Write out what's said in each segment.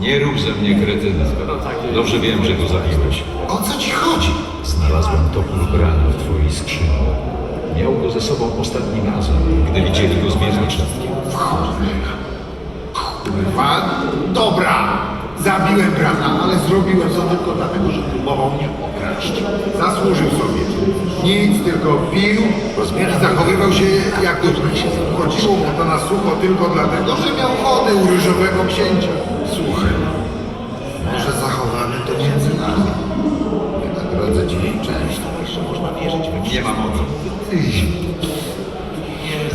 Nie rób ze mnie kretyna. Dobrze wiem, że go zabiłeś. O co ci chodzi? Znalazłem topór brana w twojej skrzyni. Miał go ze sobą ostatnim razem, gdy widzieli go zmierzacze. Kurwa, dobra! Zabiłem brana, ale zrobiłem to tylko dlatego, że próbował mnie okraść. Zasłużył sobie. Nic, tylko pił i zachowywał się jak duszek. Chodziło mu to na sucho tylko dlatego, że miał ochotę u ryżowego księcia. Słuchaj, może zachowamy to między nami. Wynagrodzę ci część, to jeszcze można wierzyć. Nie mam o to.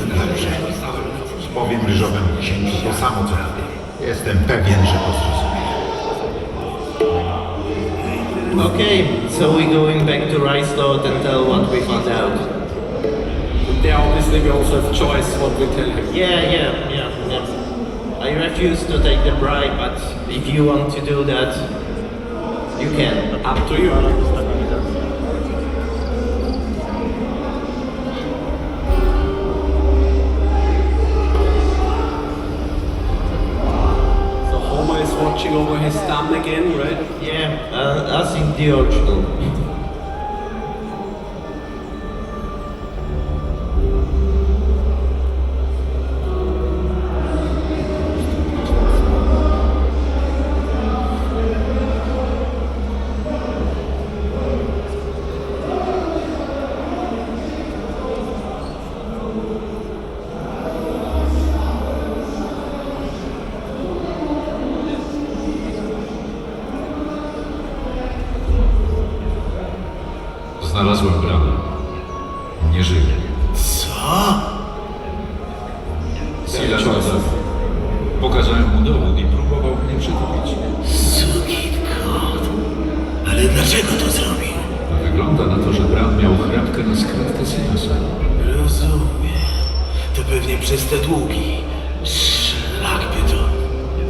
Dobrze. Powiem ryżowemu księciu to samo, co mówię. Jestem pewien, że to zrozumie. Okay, so we're going back to Reislot and tell what we found out. There obviously we also have choice what we tell him. Yeah. I refuse to take the bribe, but if you want to do that, you can. Up to you. So Homer is watching over his thumb again, right? Yeah, as in the original. Znalazłem bramę. Nie żyje. Co? Silas nazad. Pokazałem mu dowód i próbował mnie przekupić. Suki kot. Ale dlaczego to zrobił? Wygląda na to, że Bram miał chrapkę na skratkę Silasa. Rozumiem. To pewnie przez te długi. Szlak by to.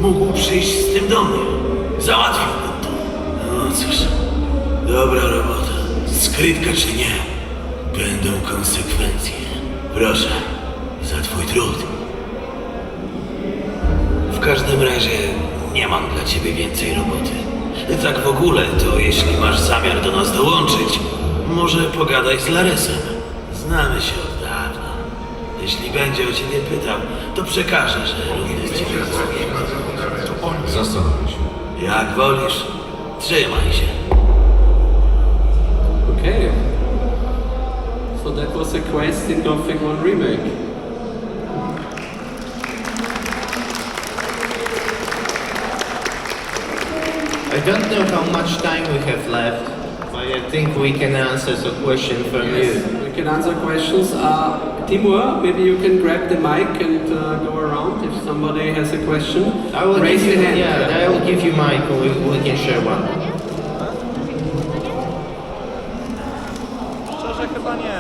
Mógł przyjść z tym do mnie. Załatwiłbym to. No cóż. Dobra robota. Skrytka czy nie? Będą konsekwencje. Proszę. Za twój trud. W każdym razie nie mam dla ciebie więcej roboty. Tak w ogóle, to jeśli masz zamiar do nas dołączyć, może pogadaj z Laresem. Znamy się od dawna. Jeśli będzie o ciebie pytał, to przekażę, że również ciebie pozwolę. Zastanowię się. Jak wolisz, trzymaj się. Okay. So that was a quest in Gothic Remake. I don't know how much time we have left, but I think we can answer some questions from Yes, you. we can answer questions. Timur, maybe you can grab the mic and go around if somebody has a question. I will Raise give your you, hand. yeah, I will give you mic, we can share one. Szczerze chyba nie.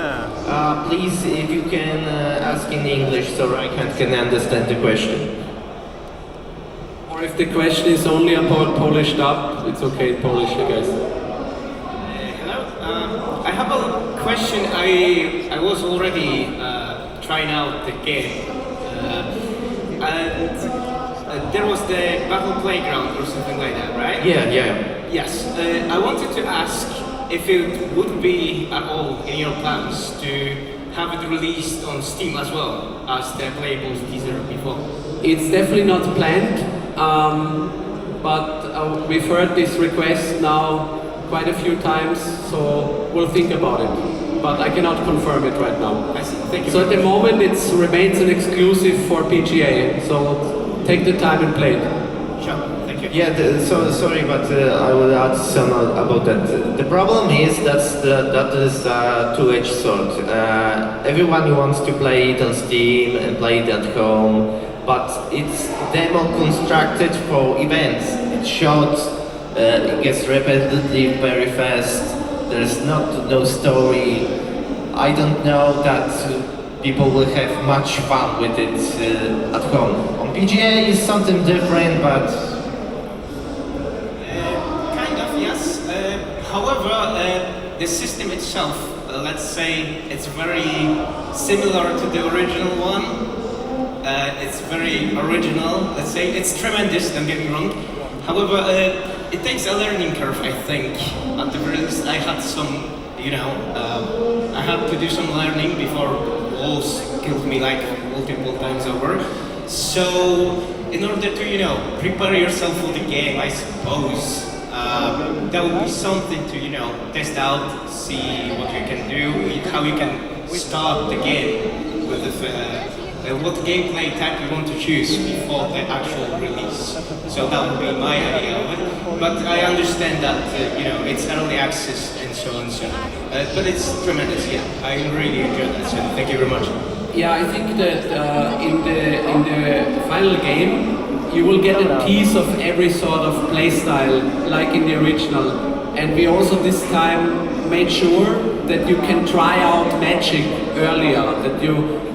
Please, if you can ask in English so I can understand the question. Or if the question is only about polished up, it's okay in Polish, I guess. Hello. I have a question. I was already trying out the game, and there was the battle playground or something like that, right? Yeah. Yes. I wanted to ask if it would be at all in your plans to have it released on Steam as well as the playable teaser before. It's definitely not planned, but we've heard this request now quite a few times, so we'll think about it. But I cannot confirm it right now. I see. Thank you. So at the moment it remains an exclusive for PGA, so take the time and play it. Sure. Thank you. Yeah, so sorry, but I will add some about that. The problem is that is a two-edged sword. Everyone wants to play it on Steam and play it at home, but it's demo constructed for events. It's short, it gets repetitive very fast. There's no story. I don't know that people will have much fun with it at home. On PGA is something different, but Kind of, yes. However, the system itself, let's say, it's very similar to the original one. It's very original, let's say. It's tremendous, don't get me wrong. However, it takes a learning curve, I think. At the very least, I had some, I had to do some learning before walls killed me like multiple times over. So, in order to, prepare yourself for the game, I suppose, that would be something to, test out, see what you can do, how you can start the game with what gameplay type you want to choose before the actual release. So that would be my idea of it. But I understand that, it's early access and so on and so on. But it's tremendous, yeah. I really enjoyed that, so thank you very much. Yeah, I think that in the final game, you will get a piece of every sort of playstyle, like in the original. And we also this time made sure that you can try out magic earlier, that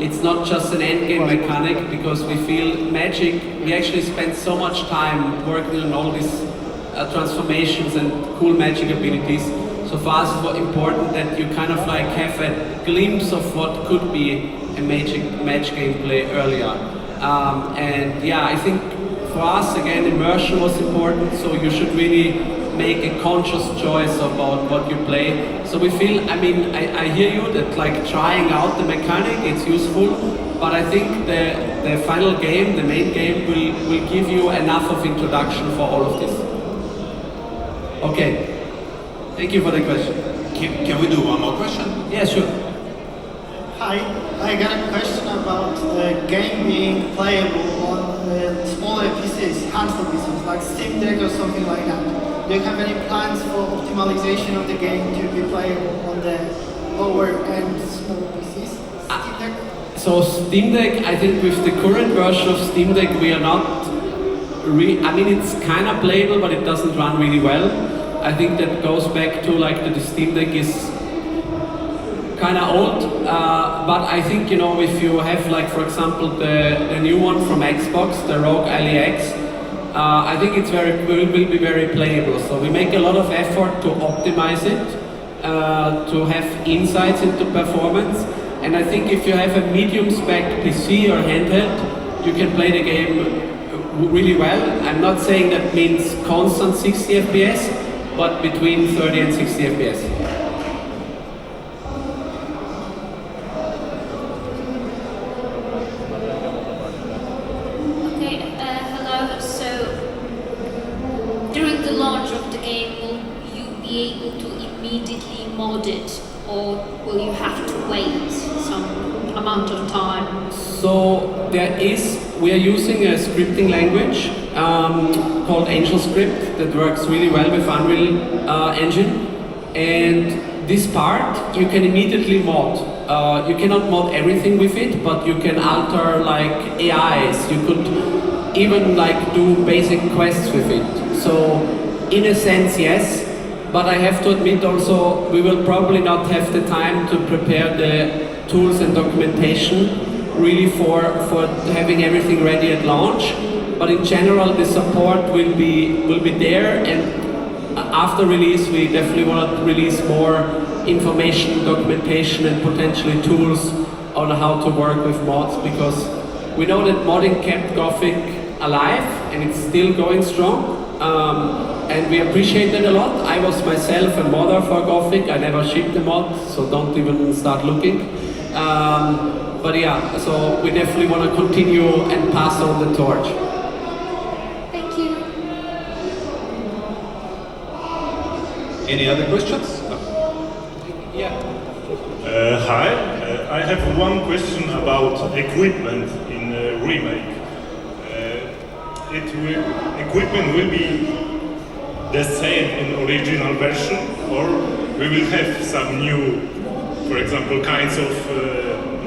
it's not just an endgame mechanic, because we feel magic, we actually spend so much time working on all these transformations and cool magic abilities. So for us it's important that you kind of like have a glimpse of what could be a match gameplay earlier. And yeah, I think for us again immersion was important, so you should really make a conscious choice about what you play. So we feel, I hear you that like trying out the mechanic, it's useful, but I think the final game, the main game, will give you enough of introduction for all of this. Okay, thank you for the question. Can we do one more question? Yeah, sure. Hi, I got a question about the game being playable on smaller PCs, handful PCs, like Steam Deck or something like that. Do you have any plans for optimization of the game to be playable on the lower end small PCs? Steam Deck? So Steam Deck, I think with the current version of Steam Deck we are not it's kind of playable, but it doesn't run really well. I think that goes back to like the Steam Deck is kind of old, but I think if you have like for example the new one from Xbox, the ROG Ally X, I think will be very playable. So we make a lot of effort to optimize it, to have insights into performance, and I think if you have a medium spec PC or handheld, you can play the game really well. I'm not saying that means constant 60 FPS, but between 30 and 60 FPS. Hello. So, during the launch of the game, will you be able to immediately mod it, or will you have to wait some amount of time? So we are using a scripting language called AngelScript that works really well with Unreal Engine, and this part you can immediately mod. You cannot mod everything with it, but you can alter like AIs. You could even like do basic quests with it. So in a sense, yes, but I have to admit also we will probably not have the time to prepare the tools and documentation really for having everything ready at launch. But in general, the support will be there, and after release, we definitely want to release more information, documentation, and potentially tools on how to work with mods, because we know that modding kept Gothic alive, and it's still going strong. And we appreciate it a lot. I was myself a modder for Gothic. I never shipped a mod, so don't even start looking. But yeah, so we definitely want to continue and pass on the torch. Thank you. Any other questions? Yeah. Hi, I have one question about equipment in remake. Equipment will be the same in original version, or we will have some new, for example, kinds of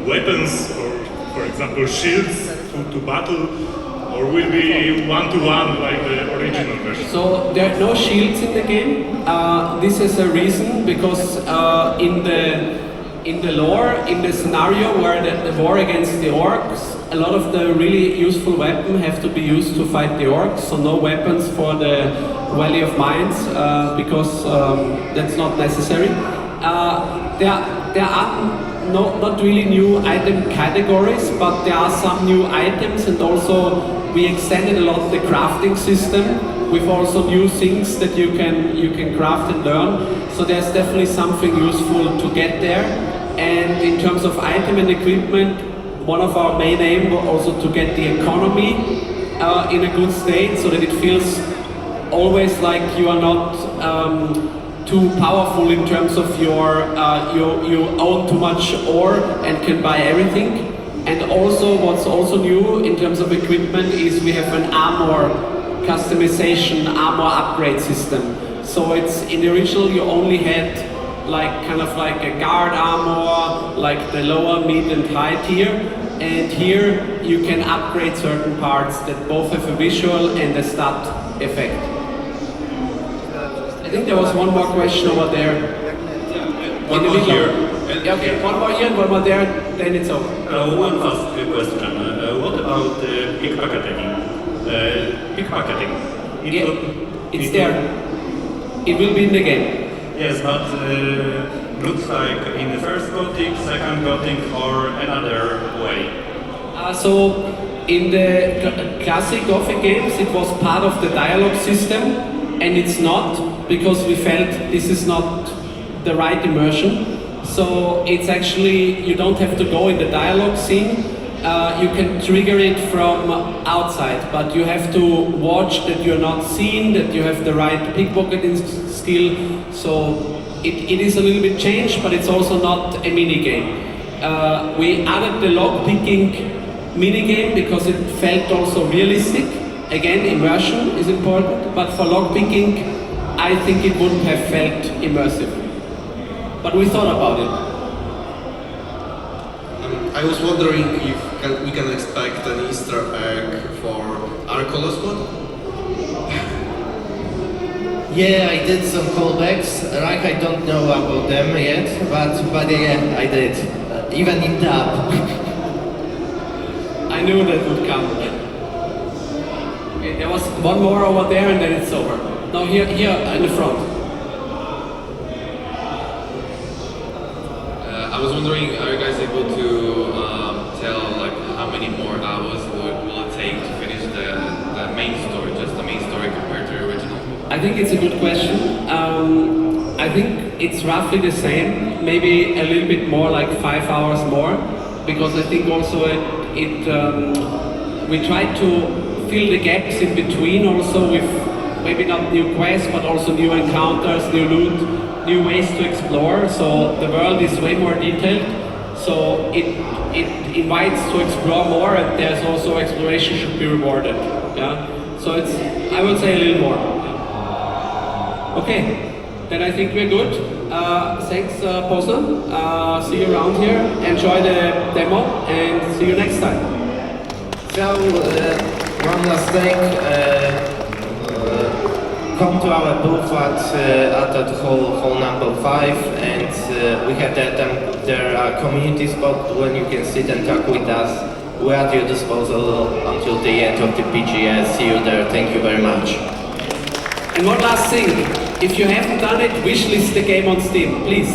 weapons, or for example shields to battle, or will be one-to-one like the original version? So there are no shields in the game. This is a reason because in the lore, in the scenario where the war against the orcs, a lot of the really useful weapons have to be used to fight the orcs. So no weapons for the Valley of Mines because that's not necessary. There are not really new item categories, but there are some new items, and also we extended a lot the crafting system with also new things that you can craft and learn. So there's definitely something useful to get there. And in terms of item and equipment, one of our main aim was also to get the economy in a good state, so that it feels always like you are not too powerful in terms of you own too much ore and can buy everything. And also what's also new in terms of equipment is we have an armor customization, armor upgrade system. So it's in the original you only had like kind of like a guard armor, like the lower, mid and high tier. And here you can upgrade certain parts that both have a visual and a stat effect. I think there was one more question over there. One more here. Yeah, okay, one more here and one more there, then it's over. One last question. What about pickpocketing? Pickpocketing. It's there. It will be in the game. Yes, but looks like in the first Gothic, second Gothic, or another way. So in the classic Gothic games, it was part of the dialogue system, and it's not, because we felt this is not the right immersion. So it's actually, you don't have to go in the dialogue scene. You can trigger it from outside, but you have to watch that you're not seen, that you have the right pickpocketing skill. So it is a little bit changed, but it's also not a mini game. We added the lock picking mini game because it felt also realistic. Again, immersion is important, but for lock picking, I think it wouldn't have felt immersive. But we thought about it. I was wondering if we can expect an Easter egg for Arcolos mod? Yeah, I did some callbacks. Like I don't know about them yet, but yeah, I did. Even in dub. I knew that would come. Okay, there was one more over there and then it's over. No, here in the front. I was wondering, are you guys able to tell like how many more hours will it take to finish the main story, just the main story compared to the original? I think it's a good question. I think it's roughly the same, maybe a little bit more, like 5 hours more, because I think also we tried to fill the gaps in between also with maybe not new quests, but also new encounters, new loot, new ways to explore. So the world is way more detailed. So it invites to explore more, and there's also exploration should be rewarded. Yeah. So it's, I would say, a little more. Okay. Then I think we're good. Thanks, Poznan. See you around here. Enjoy the demo, and see you next time. So, one last thing. Come to our booth at hall number 5, and we have there are community spot where you can sit and talk with us. We're at your disposal until the end of the PGA. See you there. Thank you very much. And one last thing. If you haven't done it, wishlist the game on Steam, please.